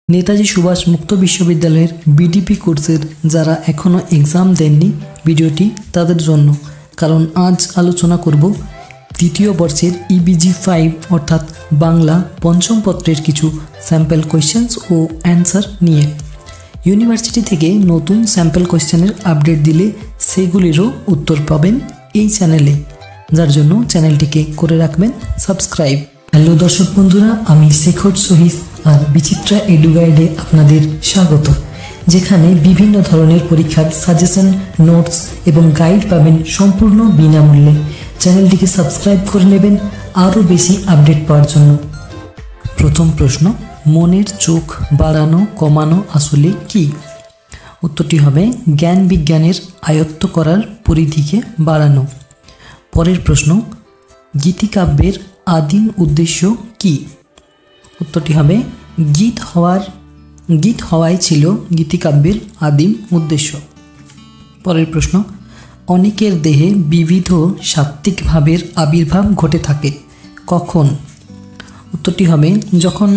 নেতাজি সুভাষ মুক্ত বিশ্ববিদ্যালয়ের বিডিপি কোর্সের যারা এখনও এক্সাম দেননি ভিডিওটি তাদের জন্য, কারণ আজ আলোচনা করব তৃতীয় বর্ষের ইবিজি 5 অর্থাৎ বাংলা পঞ্চম পত্রের কিছু স্যাম্পল কোয়েশ্চেন্স ও অ্যান্সার নিয়ে। ইউনিভার্সিটি থেকে নতুন স্যাম্পল কোয়েশ্চেনের আপডেট দিলে সেগুলিরও উত্তর পাবেন এই চ্যানেলে, যার জন্য চ্যানেলটিকে করে রাখবেন সাবস্ক্রাইব। হ্যালো দর্শক বন্ধুরা, আমি শেখর সহিস আর বিচিত্রা এডু গাইডে আপনাদের স্বাগত, যেখানে বিভিন্ন ধরনের পরীক্ষার সাজেশন, নোটস এবং গাইড পাবেন সম্পূর্ণ বিনামূল্যে। চ্যানেলটিকে সাবস্ক্রাইব করে নেবেন আরও বেশি আপডেট পাওয়ার জন্য। প্রথম প্রশ্ন, মনের চোখ বাড়ানো কমানো আসলে কি? উত্তরটি হবে জ্ঞান বিজ্ঞানের আয়ত্ত করার পরিধিকে বাড়ানো। পরের প্রশ্ন, গীতিকাব্যের আদিম উদ্দেশ্য কি? উত্তরটি হবে গীত হওয়াই ছিল গীতিকাব্যের আদিম উদ্দেশ্য। পরের প্রশ্ন, অনেকের দেহে বিবিধ সাত্ত্বিক ভাবের আবির্ভাব ঘটে থাকে কখন? উত্তরটি হবে যখন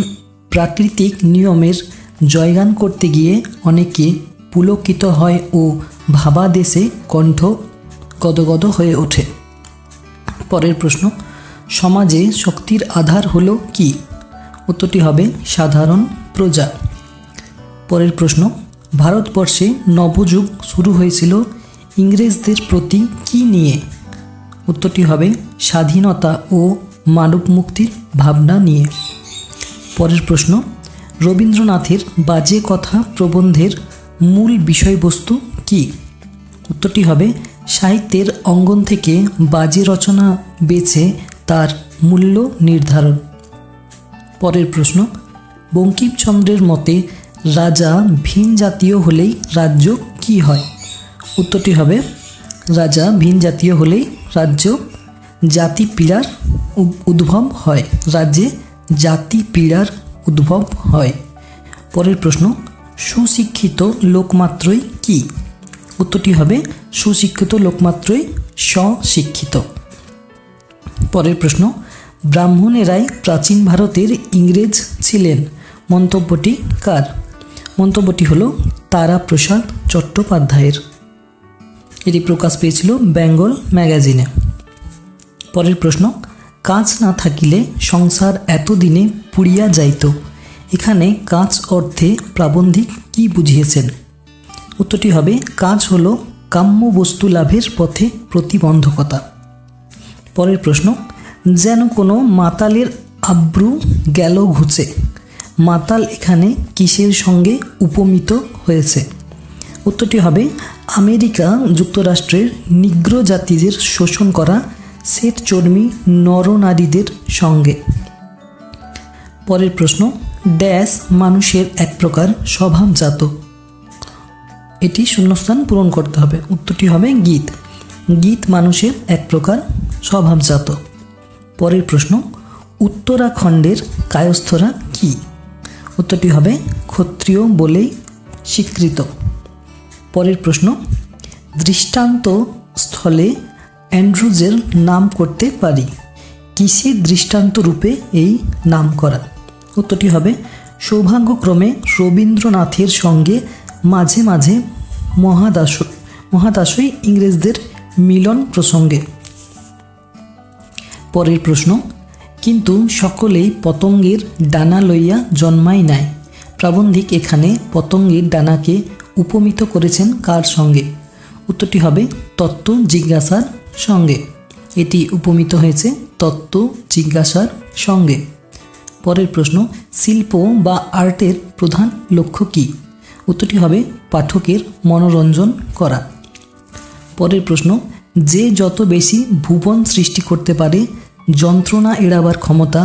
প্রাকৃতিক নিয়মের জয়গান করতে গিয়ে অনেকে পুলকিত হয় ও ভাবাদেশে কণ্ঠ গদগদ হয়ে ওঠে। পরের প্রশ্ন, সমাজে শক্তির আধার হলো কি? উত্তরটি হবে সাধারণ প্রজা। পরের প্রশ্ন, ভারতবর্ষে নবযুগ শুরু হয়েছিল ইংরেজদের প্রতি কি নিয়ে? উত্তরটি হবে স্বাধীনতা ও মানব মুক্তির ভাবনা নিয়ে। পরের প্রশ্ন, রবীন্দ্রনাথের বাজে কথা প্রবন্ধের মূল বিষয়বস্তু কি? উত্তরটি হবে সাহিত্যের অঙ্গন থেকে বাজে রচনা বেছে তার মূল্য নির্ধারণ। পরের প্রশ্ন, বঙ্কিমচন্দ্রের মতে রাজা ভিন জাতীয় হলেই রাজ্য কি হয়? উত্তরটি হবে রাজা ভিন জাতীয় হলেই রাজ্য জাতি পীড়ার উদ্ভব হয়, রাজ্যে জাতি পীড়ার উদ্ভব হয়। পরের প্রশ্ন, সুশিক্ষিত লোকমাত্রই কি? উত্তরটি হবে সুশিক্ষিত লোকমাত্রই স্বশিক্ষিত। পরের প্রশ্ন, ব্রাহ্মণেরাই প্রাচীন ভারতের ইংরেজ ছিলেন, মন্তব্যটি কার? মন্তব্যটি হল তারাপ্রসাদ চট্টোপাধ্যায়ের। এটি প্রকাশ পেয়েছিল বেঙ্গল ম্যাগাজিনে। পরের প্রশ্ন, কাজ না থাকিলে সংসার এতদিনে পুড়িয়া যাইত। এখানে কাজ অর্থে প্রাবন্ধিক কি বুঝিয়েছেন? উত্তরটি হবে কাজ হল কাম্য বস্তু লাভের পথে প্রতিবন্ধকতা। পরের প্রশ্ন, যেন কোনো মাতালের আব্রু গেল ঘুচে। মাতাল এখানে কিসের সঙ্গে উপমিত হয়েছে? উত্তরটি হবে আমেরিকা যুক্তরাষ্ট্রের নিগ্র জাতিদের শোষণ করা শ্বেতচর্মী নরনারীদের সঙ্গে। পরের প্রশ্ন, ড্যাশ মানুষের এক প্রকার স্বভাবজাত। এটি শূন্যস্থান পূরণ করতে হবে। উত্তরটি হবে গীত মানুষের এক প্রকার স্বভাবজাত। পরের প্রশ্ন, উত্তরাখণ্ডের কায়স্থরা কি? উত্তরটি হবে ক্ষত্রিয় বলেই স্বীকৃত। পরের প্রশ্ন, দৃষ্টান্ত স্থলে অ্যান্ড্রুজের নাম করতে পারি। কিসে দৃষ্টান্ত রূপে এই নাম করা? উত্তরটি হবে সৌভাগ্যক্রমে রবীন্দ্রনাথের সঙ্গে মাঝে মাঝে মহাদাসই ইংরেজদের মিলন প্রসঙ্গে। পরের প্রশ্ন, কিন্তু সকলেই পতঙ্গের ডানা লইয়া জন্মায় নাই। প্রাবন্ধিক এখানে পতঙ্গের ডানাকে উপমিত করেছেন কার সঙ্গে? উত্তরটি হবে তত্ত্ব জিজ্ঞাসার সঙ্গে। এটি উপমিত হয়েছে তত্ত্ব জিজ্ঞাসার সঙ্গে। পরের প্রশ্ন, শিল্প বা আর্টের প্রধান লক্ষ্য কি? উত্তরটি হবে পাঠকের মনোরঞ্জন করা। পরের প্রশ্ন, যে যত বেশি ভুবন সৃষ্টি করতে পারে যন্ত্রণা এড়াবার ক্ষমতা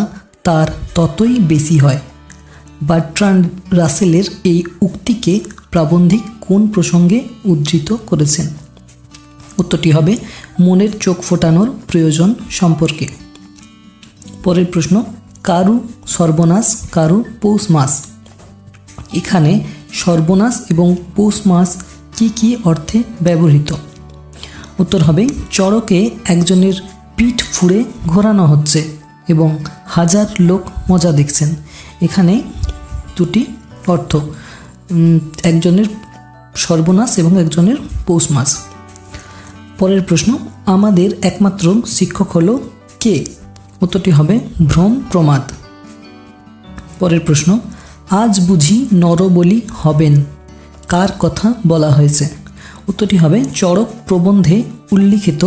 তার ততই বেশি হয়। বার্ট্রান্ড রাসেলের এই উক্তিকে প্রাবন্ধিক কোন প্রসঙ্গে উদ্ধৃত করেছেন? উত্তরটি হবে মনের চোখ ফোটানোর প্রয়োজন সম্পর্কে। পরের প্রশ্ন, কারু সর্বনাশ কারু পৌষ মাস। এখানে সর্বনাশ এবং পৌষ মাস কি কি অর্থে ব্যবহৃত? উত্তর হবে চড়কে একজনের পিঠ ফুঁড়ে ঘোরানো হচ্ছে এবং হাজার লোক মজা দেখছেন। এখানে দুটি অর্থ একজনের সর্বনাশ এবং একজনের পৌষ মাস। পরের প্রশ্ন, আমাদের একমাত্র শিক্ষক হলো কে? উত্তরটি হবে ভ্রম প্রমাদ। পরের প্রশ্ন, আজ বুঝি নরবলি হবেন, কার কথা বলা হয়েছে? উত্তরটি হবে চড়ক প্রবন্ধে উল্লিখিত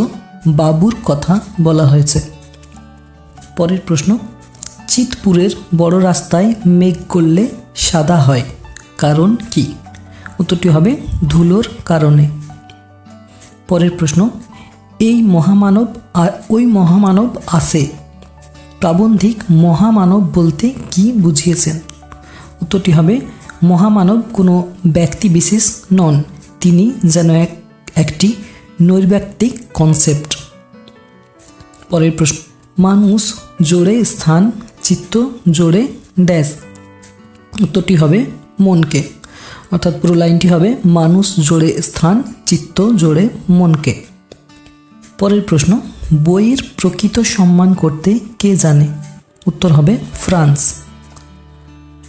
বাবুর কথা বলা হয়েছে। পরের প্রশ্ন, চিতপুরের বড় রাস্তায় মেঘ করলে সাদা হয়, কারণ কি? উত্তরটি হবে ধুলোর কারণে। পরের প্রশ্ন, এই মহামানব আর ওই মহামানব আসে, প্রাবন্ধিক মহামানব বলতে কি বুঝিয়েছেন? উত্তরটি হবে মহামানব কোনো ব্যক্তি বিশেষ নন, তিনি যেন একটি নৈর্ব্যক্তিক কনসেপ্ট। পরের প্রশ্ন, মানুষ জোড়ে স্থান, চিত্ত জোড়ে ড্যাশ। উত্তরটি হবে মনকে, অর্থাৎ পুরো লাইনটি হবে মানুষ জোড়ে স্থান, চিত্ত জোড়ে মনকে। পরের প্রশ্ন, বইয়ের প্রকৃত সম্মান করতে কে জানে? উত্তর হবে ফ্রান্স।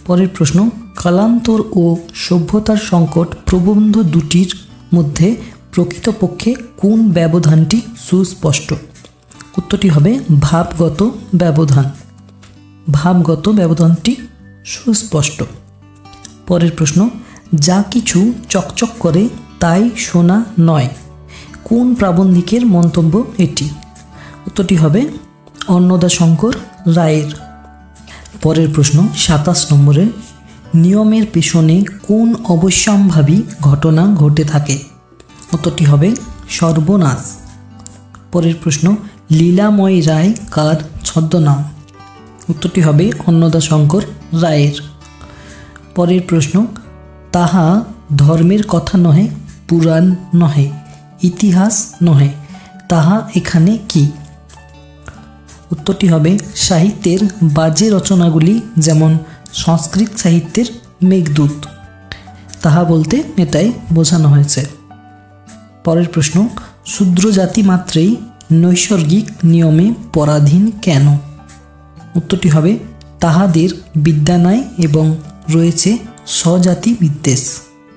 পরের প্রশ্ন, কালান্তর ও সভ্যতার সংকট প্রবন্ধ দুটির মধ্যে প্রকৃতপক্ষে কোন ব্যবধানটি সুস্পষ্ট? উত্তরটি হবে ভাবগত ব্যবধান। ভাবগত ব্যবধানটি সুস্পষ্ট। পরের প্রশ্ন, যা কিছু চকচক করে তাই সোনা নয়, কোন প্রাবন্ধিকের মন্তব্য এটি? উত্তরটি হবে অন্নদাশঙ্কর রায়ের। পরের প্রশ্ন 27 নম্বরে, নিয়মের পেছনে কোন অবশ্যম্ভাবী ঘটনা ঘটে থাকে? উত্তরটি হবে সর্বনাশ। পরের প্রশ্ন, লীলাময় রায় কার ছদ্মনাম? উত্তরটি হবে অন্নদাশঙ্কর রায়ের। পরের প্রশ্ন, তাহা ধর্মের কথা নহে, পুরাণ নহে, ইতিহাস নহে, তাহা এখানে কি? উত্তরটি হবে সাহিত্যের বাজে রচনাগুলি, যেমন সংস্কৃত সাহিত্যের মেঘদূত, তাহা বলতে এটাই বোঝানো হয়েছে। পরের প্রশ্ন, শূদ্র জাতি মাত্রেই নৈসর্গিক নিয়মে পরাধীন কেন? উত্তরটি হবে তাহাদের বিদ্যা নাই এবং রয়েছে স্বজাতি বিদ্বেষ।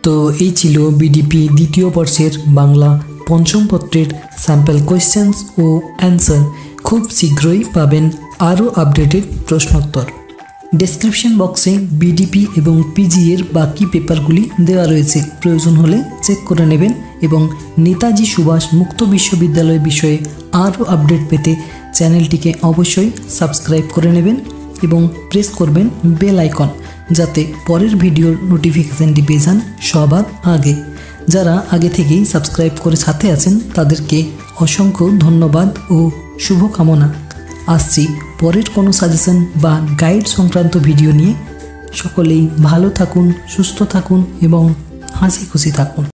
তো এই ছিল বিডিপি দ্বিতীয় বর্ষের বাংলা পঞ্চম পত্রের স্যাম্পল কোয়েশ্চেন্স ও অ্যান্সার। খুব শীঘ্রই পাবেন আরও আপডেটেড প্রশ্নোত্তর। ডেসক্রিপশন বক্সে বিডিপি এবং পিজি এর বাকি পেপারগুলি দেওয়া রয়েছে, প্রয়োজন হলে চেক করে নেবেন এবং নেতাজি সুভাষ মুক্ত বিশ্ববিদ্যালয় বিষয়ে আরও আপডেট পেতে চ্যানেলটিকে অবশ্যই সাবস্ক্রাইব করে নেবেন এবং প্রেস করবেন বেল আইকন, যাতে পরের ভিডিওর নোটিফিকেশানটি পেয়ে যান সবার আগে। যারা আগে থেকেই সাবস্ক্রাইব করে সাথে আছেন তাদেরকে অসংখ্য ধন্যবাদ ও শুভকামনা। আসছি পরের কোনো সাজেশন বা গাইড সংক্রান্ত ভিডিও নিয়ে। সকলেই ভালো থাকুন, সুস্থ থাকুন এবং হাসি খুশি থাকুন।